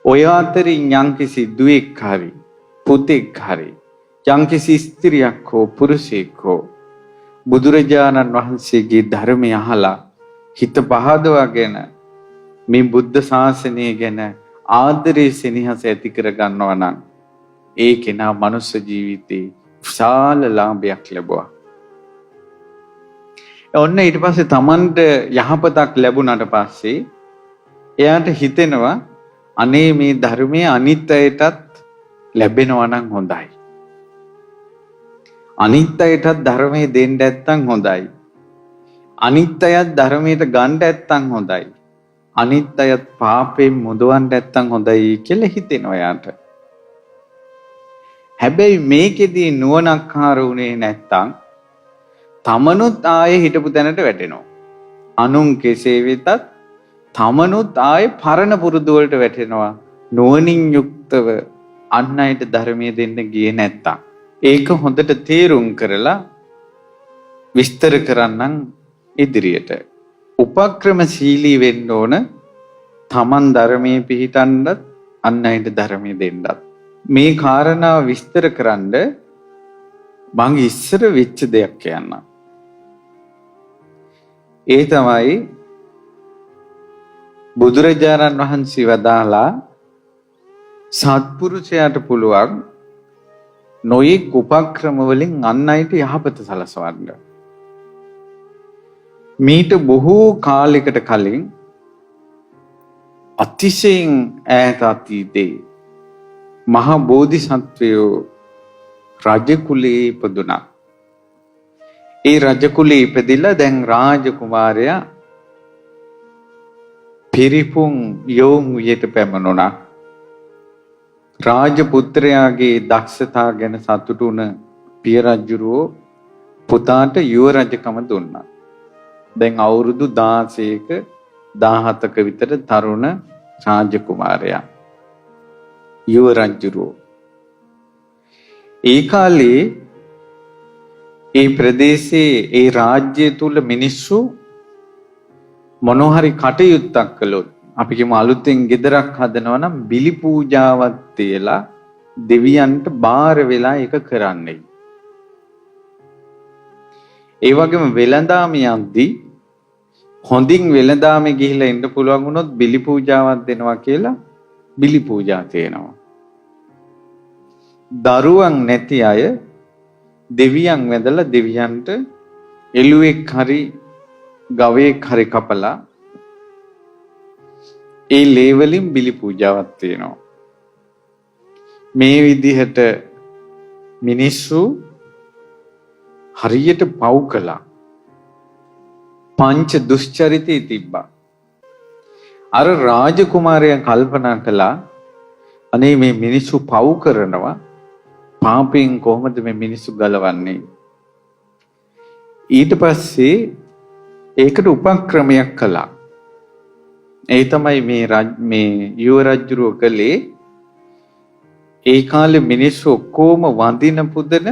ඔය අතරින් යම්කිසි දුවෙක් හරි පුතෙක් හරි යම්කිසි ස්ත්‍රියක් හෝ පුරුෂයෙක් හෝ බුදුරජාණන් වහන්සේගේ ධර්මය අහලා හිත පහදවාගෙන මේ බුද්ධ ශාසනය ගැන ආදරේ සෙනෙහස ඇති කර ගන්නවා නම් ඒ කෙනා මනුස්ස ජීවිතේ විශාල ලාභයක් ලැබුවා. ඔන්න ඊට පස්සේ Tamanට යහපතක් ලැබුණාට පස්සේ එයාට හිතෙනවා අනේ මේ ධර්මයේ අනිත් අයටත් ලැබෙනවා නම් හොඳයි. අනිත් අයටත් ධර්මයේ දෙන්න නැත්තම් හොඳයි. අනිත් අයත් ධර්මයට ගන්න නැත්තම් හොඳයි. අනිත් අයත් පාපයෙන් මුදවන්න නැත්තම් හොඳයි කියලා හිතෙනවා යාට. හැබැයි මේකෙදී නුවණක්කාර උනේ නැත්තම් තමනුත් ආයේ හිටපු තැනට වැටෙනවා. අනුන් කෙසේ වෙතත් තමනුත් ආයේ පරණ පුරුදු වලට වැටෙනවා. නුවණින් යුක්තව අන් අයට ධර්මයේ දෙන්න ගියේ නැත්තම්. ඒක හොඳට තේරුම් කරලා විස්තර කරන්නම් ඉදිරියට. උපක්‍රමශීලී වෙන්න ඕන තමන් ධර්මයේ පිහිටන්නත් අන් අයට ධර්මයේ දෙන්නත්. මේ කාරණාව විස්තර කරන්න මං ඉස්සර වෙච්ච දෙයක් කියන්නම්. ඒ තමයි බුදුරජාණන් වහන්සේ වදාලා සත්පුරුෂයාට පුළුවන් නොයෙක් උපක්‍රම වලින් අන් අයට යහපත සලසවන්න. මීට බොහෝ කාලයකට කලින් අතිශයින් ඈත අතීතයේ මහා බෝධිසත්වයෝ රජ කුලේ ඉපදුණා. ඒ රජ කුලේ ඉපදිලා දැන් රාජකුමාරයා පිරිපුන් යෝන් වියට පැමුණුණා. රාජපුත්‍රයාගේ දක්ෂතා ගැන සතුටු වුණ පිය රජුරෝ පුතාට යුව රජකම දුන්නා. දැන් අවුරුදු 16ක 17ක විතර තරුණ රාජකුමාරයා යුව රජුරෝ. ඒ කාලේ ඒ ප්‍රදේශයේ ඒ රාජ්‍ය තුල මිනිස්සු මොනෝhari කටයුත්තක් කළොත් අපි කියමු අලුතෙන් ගෙදරක් හදනවා නම් බිලි පූජාවක් තියලා දෙවියන්ට බාර වෙලා ඒක කරන්නේ. ඒ වගේම වෙළඳාම යද්දී හොඳින් වෙළඳාමේ ගිහිලා ඉන්න පුළුවන් වුණොත් බිලි පූජාවක් දෙනවා කියලා බිලි පූජා තියෙනවා. දරුවන් නැති අය දෙවියන් වැඳලා දෙවියන්ට එළුවෙක් හරි ගවයෙක් හරි කපලා ඒ ලේ වලින් බිලි පූජාවක් තියෙනවා. මේ විදිහට මිනිස්සු හරියට පව් කළා. පංච දුෂ්චරිතී තිබ්බා. අර රාජකුමාරයා කල්පනා කළා අනේ මේ මිනිස්සු පව් කරනවා පාපෙන් කොහොමද මේ මිනිස්සු ගලවන්නේ? ඊට පස්සේ ඒකට උපක්‍රමයක් කළා. ඒ තමයි මේ යුව රජුරෝ කළේ. ඒ කාලේ මිනිස්සු ඔක්කොම වඳින පුදන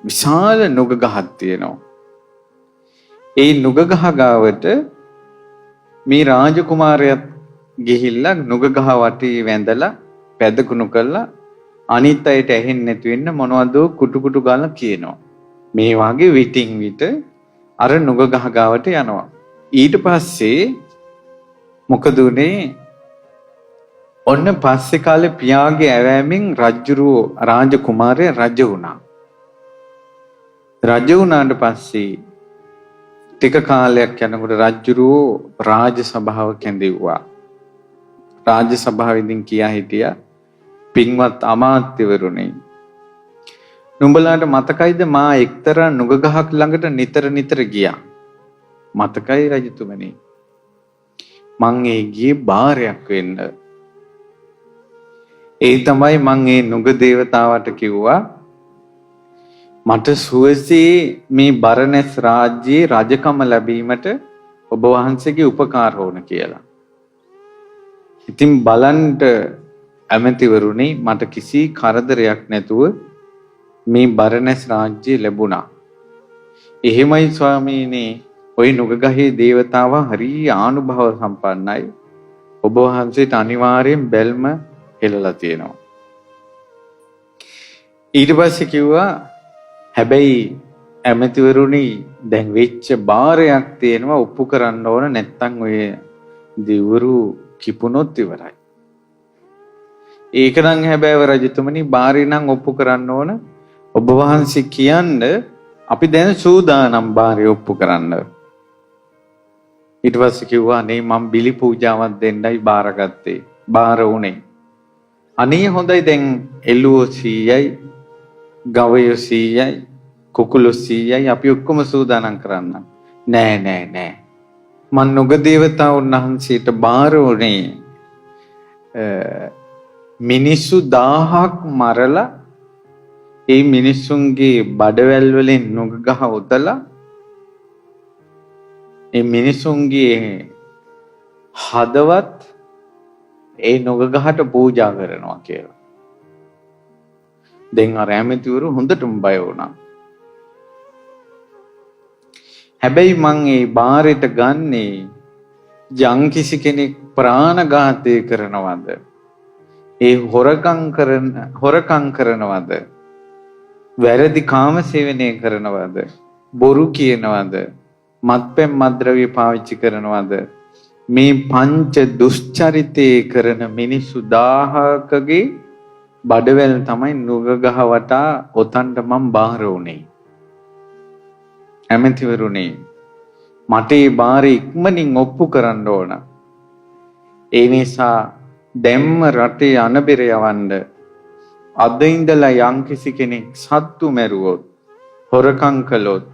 විශාල නුග ගහක් තියෙනවා. ඒ නුග ගහ ගාවට මේ රාජකුමාරයාත් ගිහිල්ලා නුග ගහ වටේ වැඳලා පැදකුණු කළා අනිත් අයට ඇහෙන්නේ නැති වෙන්න මොනවද කුටු කුටු ගාලා කියනවා. මේ වගේ විටින් විට අර නුග ගහ ගාවට යනවා. ඊට පස්සේ මොකද උනේ? ඔන්න පස්සේ කාලේ පියාගේ ඇවෑමෙන් රජුරෝ රාජකුමාරයා රජ වුණා. රජ වුණාට පස්සේ ටික කාලයක් යනකොට රජුරෝ රාජ සභාව කැඳෙව්වා. රාජ සභාවෙන් කියා හිටියා පින්වත් අමාත්‍යවරුනි, නුඹලාට මතකයිද මා එක්තරා නුග ගහක් ළඟට නිතර ගියා? මතකයි රජතුමනි. මං ඒ ගියේ බාරයක් වෙන්න. ඒ තමයි මං ඒ නුග දේවතාවට කිව්වා මට සුවසේ මේ බරණැස් රාජ්‍යයේ රජකම ලැබීමට ඔබ වහන්සේගේ උපකාර ඕන කියලා. ඉතින් බලන්ට ඇමතිවරුනි මට කිසි කරදරයක් නැතුව මේ බරණැස් රාජ්‍යය ලැබුණා. එහෙමයි ස්වාමීනි, ඔය නුගගහේ දේවතාවා හරි ආනුභාව සම්පන්නයි. ඔබ වහන්සේට අනිවාර්යෙන් බැල්ම හෙළලා තියෙනවා. ඊට පස්සේ කිව්වා හැබැයි ඇමතිවරුනි දැන් වෙච්ච බාරයක් තියෙනවා ඔප්පු කරන්න ඕන නැත්තම් ඔය දිවුරු කිපුණොත් ඉවරයි. ඒක නම් හැබැයි රජතුමනි බාරේ නම් ඔප්පු කරන්න ඕන. ඔබ වහන්සේ කියන්න අපි දැන් සූදානම් බාරේ ඔප්පු කරන්න. ඊට පස්සේ කිව්වා නේ මම බිලි පූජාවක් දෙන්නයි බාරගත්තේ. බාර උනේ. අනේ හොඳයි දැන් එළුවෝ 100යි ගවයෝ 100යි කුකුළු 100යි අපි ඔක්කොම සූදානම් කරන්න. නෑ මන් නුග දේවතාවුන් වහන්සේට බාර උනේ මිනිස්සු 1000ක් මරලා ඒ මිනිස්සුන්ගේ බඩවැල් වලින් නුග ගහ උතලා ඒ මිනිස්සුන්ගේ හදවත් ඒ නුග ගහට පූජා කරනවා කියලා. දැන් අර ඇමතිවරු හොඳටම බය වුණා. හැබැයි මං ඒ බාරෙට ගන්නේ යම්කිසි කෙනෙක් ප්‍රාණඝාතය කරනවද? ඒ හොරකම් කරනවද? වැරදි කාමසේවනය කරනවද? බොරු කියනවද? මත්පැන් මත්ද්‍රව්‍ය පාවිච්චි කරනවද? මේ පංච දුෂ්චරිතේ කරන මිනිස්සු 1000කගේ බඩවැල් තමයි නුග ගහ වටා ඔතන්ට මම බාර වුණේ. ඇමතිවරුනි මට ඒ බාරේ ඉක්මනින් ඔප්පු කරන්න ඕන. ඒ නිසා දැම්ම රටේ අනබෙර යවන්න. අද ඉඳලා යම්කිසි කෙනෙක් සත්තු මැරුවොත්, හොරකම් කළොත්,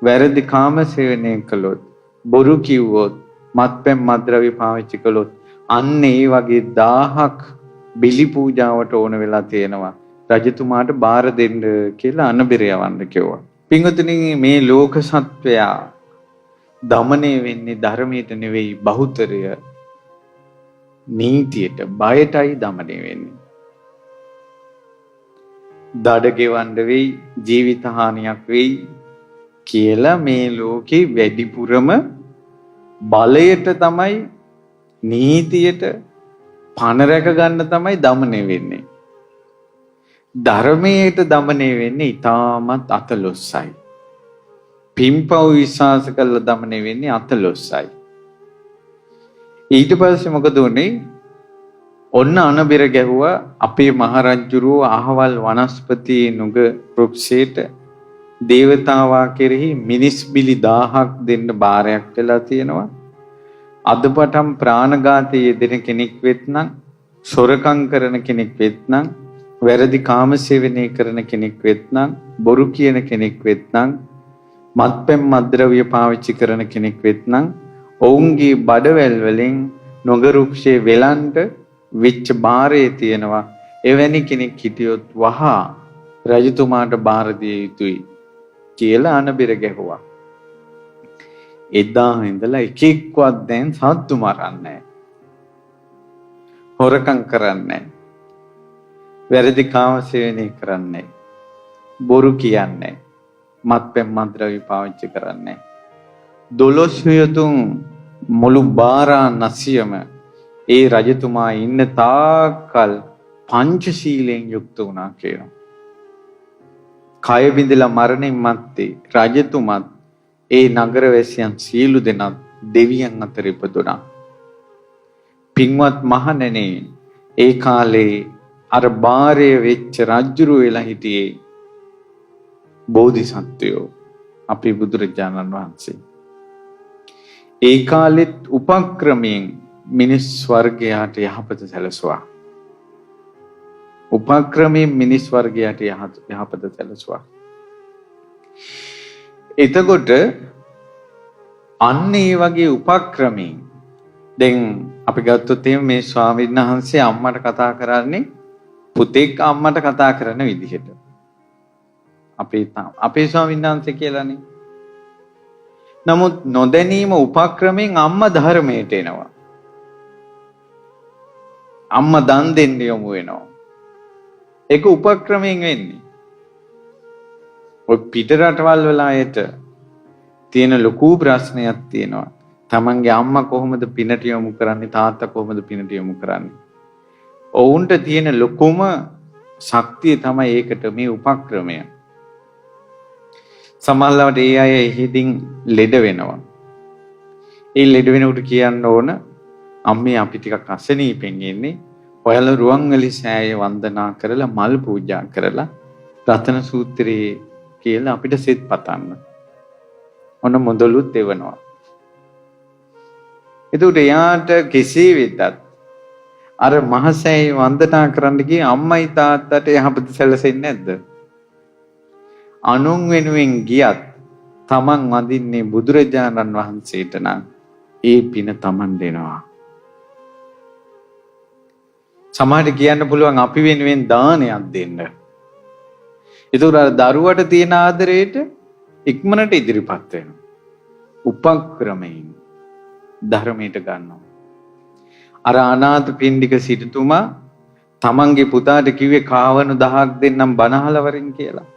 වැරදි කාමසේවනය කළොත්, බොරු කිව්වොත්, මත්පැන් මත්ද්‍රව්‍ය පාවිච්චි කළොත් අන්න ඒ වගේ 1000ක් බිලි පූජාවට ඕන වෙලා තියෙනවා. රජතුමාට බාර දෙන්න කියලා අනබෙර යවන්න කිව්වා. පින්වතුනි මේ ලෝක සත්වයා දමණය වෙන්නේ ධර්මයට නෙවෙයි බහුතරය නීතියට බයටයි දමණය වෙන්නේ. දඩ ගෙවන්න වෙයි ජීවිත හානියක් වෙයි කියලා මේ ලෝකේ වැඩිපුරම බලයට තමයි නීතියට පණ රැක ගන්න තමයි දමණය වෙන්නේ. ධර්මයට දමණය වෙන්නේ ඊටමත් අතලොස්සයි. පින්පව් විශ්වාස කරලා දමණය වෙන්නේ අතලොස්සයි. ඊට පස්සේ මොකද උනේ? ඔන්න අනබෙර ගැහුවා අපේ මහරජුරුව අහවල් වනස්පති නුග වෘක්ෂයට දේවතාවා කෙරෙහි මිනිස් බිලි 1000ක් දෙන්න බාරයක් වෙලා තියෙනවා. අදපටන් ප්‍රාණඝාතයේ යෙදෙන කෙනෙක් වෙත්නම්, සොරකම් කරන කෙනෙක් වෙත්නම්, වැරදි කාමසේවනය කරන කෙනෙක් වෙත්නම්, බොරු කියන කෙනෙක් වෙත්නම්, මත්පැන් මත්ද්‍රව්‍ය පාවිච්චි කරන කෙනෙක් වෙත්නම් ඔවුන්ගේ බඩවැල් වලින් නුග වෘක්ෂයේ වෙලන්ට විච්ච බාරේ තියෙනවා. එවැනි කෙනෙක් හිටියොත් වහා රජතුමාට බාර දිය යුතුයි කියලා අනබෙර ගැහුවා. එදා ඉඳලා එකෙක්වත් දැන් සත්තු මරන්නේ, හොරකම් කරන්නේ, වැරදි කාමසේවනය කරන්නේ, බොරු කියන්නේ, මත්පැන් මත්ද්‍රව්‍ය පාවිච්චි කරන්නේ. 12 යතුන් මුළු බාරාණසියම ඒ රජතුමා ඉන්න තාක්කල් පංචශීලයෙන් යුක්ත වුණා කියනවා. කය බිඳලා මරණින් මත්තේ රජතුමත් ඒ නගරවැසියන් සියලු දෙනා දෙවියන් අතර ඉපදුණා. පින්වත් මහණෙනි ඒ කාලේ අර බාරය වෙච්ච රජුරු වෙලා හිටියේ බෝධිසත්වයෝ අපේ බුදුරජාණන් වහන්සේ. ඒ කාලෙත් උපක්‍රමයෙන් මිනිස් වර්ගයාට යහපත සැලසුවා. උපක්‍රමයෙන් මිනිස් වර්ගයාට යහපත සැලසුවා. එතකොට අන්න ඒ වගේ උපක්‍රමයෙන් දැන් අපි ගත්තොත් මේ ස්වාමීන් වහන්සේ අම්මට කතා කරන්නේ පුතෙක් අම්මට කතා කරන විදිහට. අපේ ස්වාමීන් වහන්සේ කියලානේ. නමුත් නොදැනීම උපක්‍රමයෙන් අම්මා ධර්මයට එනවා. අම්මා දන් දෙන්න යොමු වෙනවා. ඒක උපක්‍රමයෙන් වෙන්නේ. ඔය පිට රටවල් වල අයට තියෙන ලොකු ප්‍රශ්නයක් තියෙනවා. තමන්ගේ අම්මා කොහොමද පිනට යොමු කරන්නේ, තාත්තා කොහොමද පිනට යොමු කරන්නේ? ඔවුන්ට තියෙන ලොකුම ශක්තිය තමයි ඒකට මේ උපක්‍රමය. සමහරවිට ඒ අය හිතින් ලෙඩ වෙනවා. ඒ ලෙඩ වෙනකොට කියන්න ඕන අම්මේ අපි ටිකක් අසනීපෙන් ඉන්නේ. ඔයාලා රුවන්වැලි සෑය වන්දනා කරලා මල් පූජා කරලා රතන සූත්‍රයේ කියලා අපිට සෙත් පතන්න. ඔන්න මොදලුත් එවනවා. ඒකට එයාට කෙසේ වෙතත් අර මහසෑය වන්දනා කරන්න ගිය අම්මයි තාත්තට යහපත සැලසෙන්නේ නැද්ද? අනුන් වෙනුවෙන් ගියත් තමන් වඳින්නේ බුදුරජාණන් වහන්සේට නම් ඒ පින තමන් දෙනවා. සමහරට කියන්න පුළුවන් අපි වෙනුවෙන් දානයක් දෙන්න. ඒතර දරුවට තියෙන ආදරයට ඉක්මනට ඉදිරිපත් වෙනවා. උපක්‍රමයෙන් ධර්මයට ගන්නවා. අර අනාථ පිණ්ඩික සිටුතුමා තමන්ගේ පුතාට කිව්වේ කාවණු 1000ක් දෙන්නම් බනහල වරින් කියලා.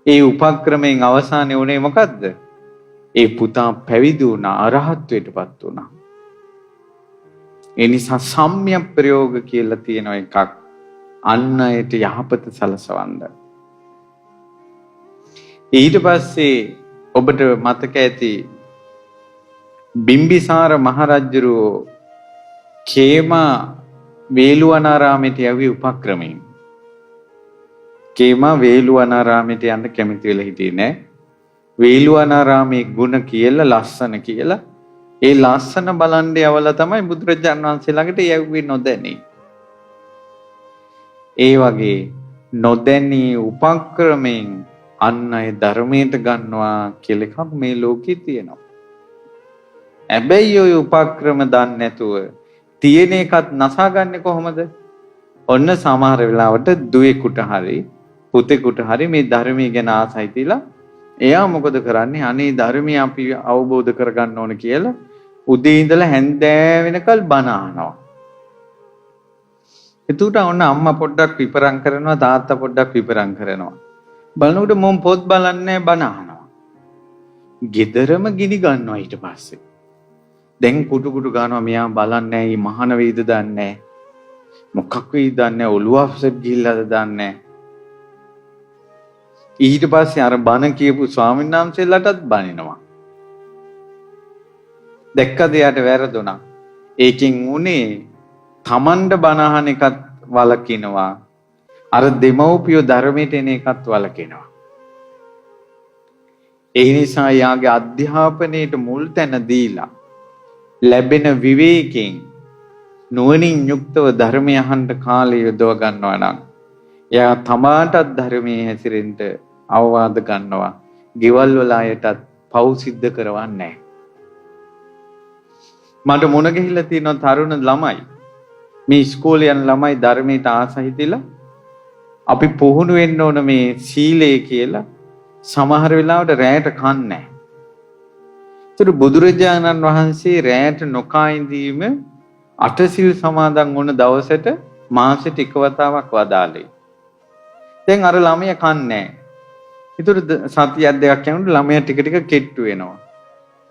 ඒ උපක්‍රමයෙන් අවසානයේ උනේ මොකද්ද? ඒ පුතා පැවිදි වුණා, අරහත්ත්වයටපත් වුණා. ඒ නිසා සම්‍යක් ප්‍රයෝග කියලා තියෙන එකක් අන් අයට යහපත සලසවන්න. ඊට පස්සේ ඔබට මතක ඇති බිම්බිසාර මහරජුරෝ කේමා වේළුවනාරාමයට යවි උපක්‍රමයෙන්. කේමා වේළුවනාරාමයට යන්න කැමති වෙලා හිටියේ නෑ. වේළුවනාරාමේ ගුණ කියලා ලස්සන කියලා ඒ ලස්සන බලන්න යවලා තමයි බුදුරජාණන් වහන්සේ ළඟට යවුවේ නොදැනී. ඒ වගේ නොදැනී උපක්‍රමයෙන් අන් අය ධර්මයට ගන්නවා කියලා එකක් මේ ලෝකේ තියෙනවා. හැබැයි ඔය උපක්‍රම දන්නේ නැතුව තියෙන එකත් නසාගන්නේ කොහොමද? ඔන්න සමහර වෙලාවට දුවේකට හරි පුතේකට හරි මේ ධර්මයේ ගැන ආසයි තියලා එයා මොකද කරන්නේ? අනේ ධර්මය අපි අවබෝධ කරගන්න ඕන කියලා උදේ ඉඳලා හැන්දෑ වෙනකල් බණ අහනවා. එතකොට ඔන්න අම්මා පොඩ්ඩක් විපරම් කරනවා, තාත්තා පොඩ්ඩක් විපරම් කරනවා. බලනකොට මොම් පොත් බලන්නේ බණ අහනවා. ගෙදරම ගිනි ගන්නවා ඊට පස්සේ. දැන් කුටු කුටු ගන්නවා මෙයා බලන්නේ නැහැ, මහාන වේද දන්නේ නැහැ. මොකක් වේද දන්නේ නැහැ, ඔළුව අප්සෙට් ගිහිල්ලාද දන්නේ නැහැ. ඊට පස්සේ අර බණ කියපු ස්වාමීන් වහන්සේලාටත් බනිනවා. දැක්කද යාට වැරදුනා. ඒකෙන් උනේ තමන්ට බණ අහන එකත් වලකිනවා. අර දෙමව්පියෝ ධර්මයට එන එකත් වලකිනවා. ඒ නිසා යාගේ අධ්‍යාපනයේට මුල් තැන දීලා ලැබෙන විවේකයෙන් නුවණින් යුක්තව ධර්මය අහන්න කාලය යොදව ගන්නවා නම් එයා තමාටත් ධර්මයේ හැසිරෙන්න අවවාද ගන්නවා. ගෙවල් වල අයටත් පව් සිද්ධ කරවන්නේ නැහැ. මට මොන ගිහිල්ලා තියෙන තරුණ ළමයි මේ ඉස්කෝලේ යන ළමයි ධර්මයට ආසහිතලා අපි පුහුණු වෙන්න ඕන මේ සීලය කියලා සමහර වෙලාවට රැයට කන්නේ නැහැ. ඒතර බුදුරජාණන් වහන්සේ රැයට නොකා ඉඳීම අටසිල් සමාදන් වුණ දවසට මාසෙට එක වතාවක් වදාළේ. දැන් අර ළමයා කන්නේ නැහැ. ඒතර සතියක් දෙකක් යනකොට ළමයා ටික ටික කෙට්ටු වෙනවා.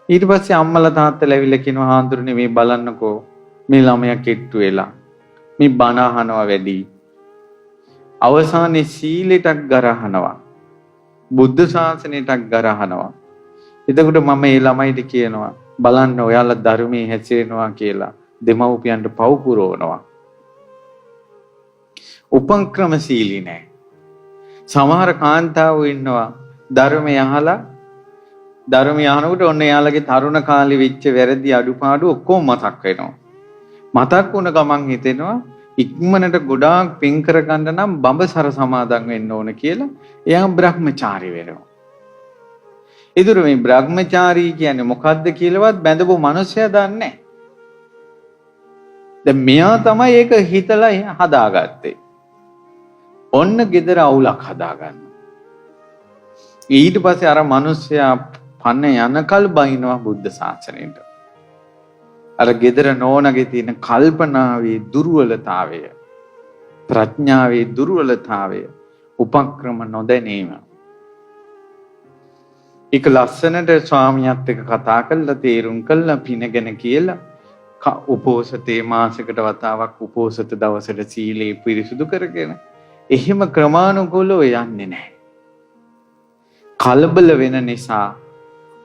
ඊට පස්සේ අම්මලා තාත්තලා ඇවිල්ලා කියනවා හාමුදුරනේ මේ බලන්නකෝ මේ ළමයා කෙට්ටු වෙලා. මේ බණ අහනවා වැඩි. අවසානයේ සීලෙටක් ගරහනවා. බුද්ධ ශාසනයටක් ගරහනවා. එතකොට මම මේ ළමයිට කියනවා බලන්න ඔයාලා ධර්මයේ හැසිරෙනවා කියලා දෙමව්පියන්ට පව් පුරවනවා. උපක්‍රමශීලී නැහැ. සමහර කාන්තාවෝ ඉන්නවා ධර්මය අහලා ධර්මය අහනකොට ඔන්න එයාලගේ තරුණ කාලේ වෙච්ච වැරදි අඩුපාඩු ඔක්කොම මතක් වෙනවා. මතක් වුණ ගමන් හිතෙනවා ඉක්මනට ගොඩාක් පින් කරගන්න නම් බඹසර සමාදන් වෙන්න ඕන කියලා එයා බ්‍රහ්මචාරී වෙනවා. ඒතර මේ බ්‍රහ්මචාරී කියන්නේ මොකද්ද කියලාවත් බැඳපු මිනිස්සයා දන්නේ නැහැ. දැන් මෙයා තමයි ඒක හිතලා හදාගත්තේ. ඔන්න gedara අවුලක් හදාගන්න. ඊට පස්සේ අර මිනිස්සයා පන්න යනකල් බයිනවා බුද්ධ ශාසනයට. අර gedara නෝනගේ තියෙන කල්පනාවේ දුර්වලතාවය, ප්‍රඥාවේ දුර්වලතාවය, උපක්‍රම නොදැනීම. ඒක ලස්සනට ස්වාමියාත් එක්ක කතා කරලා තේරුම් කළා පිනගෙන කියලා උපෝසතේ මාසයකට වතාවක් උපෝසත දවසට සීලේ පිරිසුදු කරගෙන එහෙම ක්‍රමානුකූලව යන්නේ නැහැ. කලබල වෙන නිසා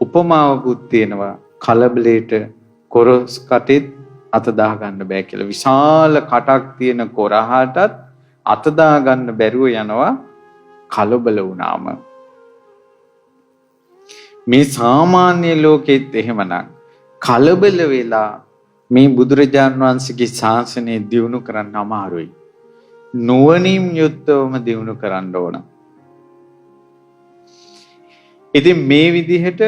උපමාවකුත් තියෙනවා කලබලයට කොරස් කටෙත් අත දා ගන්න බෑ කියලා. විශාල කටක් තියෙන කොරහටත් අත දා ගන්න බැරුව යනවා කලබල වුණාම. මේ සාමාන්‍ය ලෝකෙත් එහෙමනම් කලබල වෙලා මේ බුදුරජාණන් වහන්සේගේ ශාසනය දියුණු කරන්න අමාරුයි. නුවණින් යුක්තවම දියුණු කරන්න ඕන. ඉතින් මේ විදිහට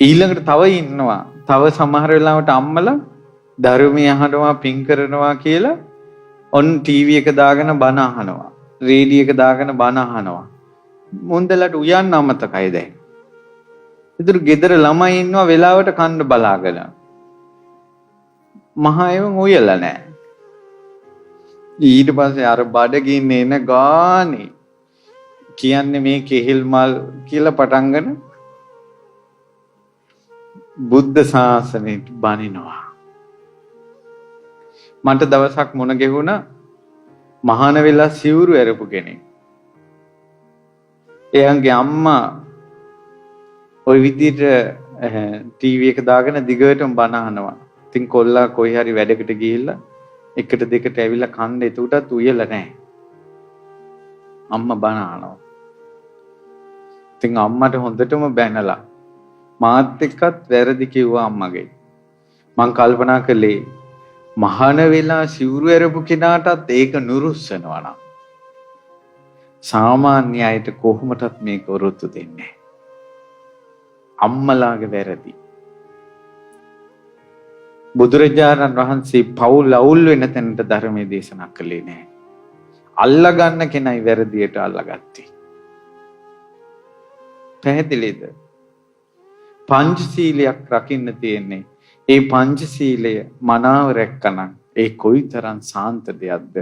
ඊළඟට තව ඉන්නවා. තව සමහර වෙලාවට අම්මලා ධර්මය අහනවා පින් කරනවා කියලා ඔන් ටීවී එක දාගෙන බණ අහනවා. රේඩියෝ එක දාගෙන බණ අහනවා. මුන්දලට උයන්න අමතකයි දැන්. ඉතින් ගෙදර ළමයි ඉන්නවා වෙලාවට කන්න බලාගෙන. මහා එවුන් උයලා නැහැ. ඊට පස්සේ අර බඩගින්න එන ගානේ කියන්නේ මේ කෙහෙල් මල් කියලා පටන්ගෙන බුද්ධ ශාසනයට බනිනවා. මට දවසක් මුණ ගැහුණා මහාන වෙලා සිවුරු ඇරපු කෙනෙක්. එයාගේ අම්මා ওই විදිහට ටීවී එක දාගෙන දිගටම බණ අහනවා. ඉතින් කොල්ලා කොයි හරි වැඩකට ගිහිල්ලා එකට දෙකට ඇවිල්ලා කන්න එතකොටත් උයලා නැහැ. අම්මා බණ අහනවා. ඉතින් අම්මට හොඳටම බැනලා මාත් එක්කත් වැරදි කිව්වා අම්මගේ. මං කල්පනා කළේ මහාන වෙලා සිවුරු ඇරපු කෙනාටත් ඒක නුරුස්සනවා නම් සාමාන්‍ය අයට කොහොමදත් මේක වරොත්තු දෙන්නේ. අම්මලාගේ වැරදි. බුදුරජාණන් වහන්සේ පවුල් අවුල් වෙන තැනට ධර්මයේ දේශනා කළේ නැහැ. අල්ලා ගන්න කෙනයි වැරදියට අල්ලාගත්තේ. පැහැදිලිද? පංචශීලයක් රකින්න තියෙන්නේ. ඒ පංචශීලය මනාව රැක්කනම් ඒ කොයිතරම් සාන්ත දෙයක්ද?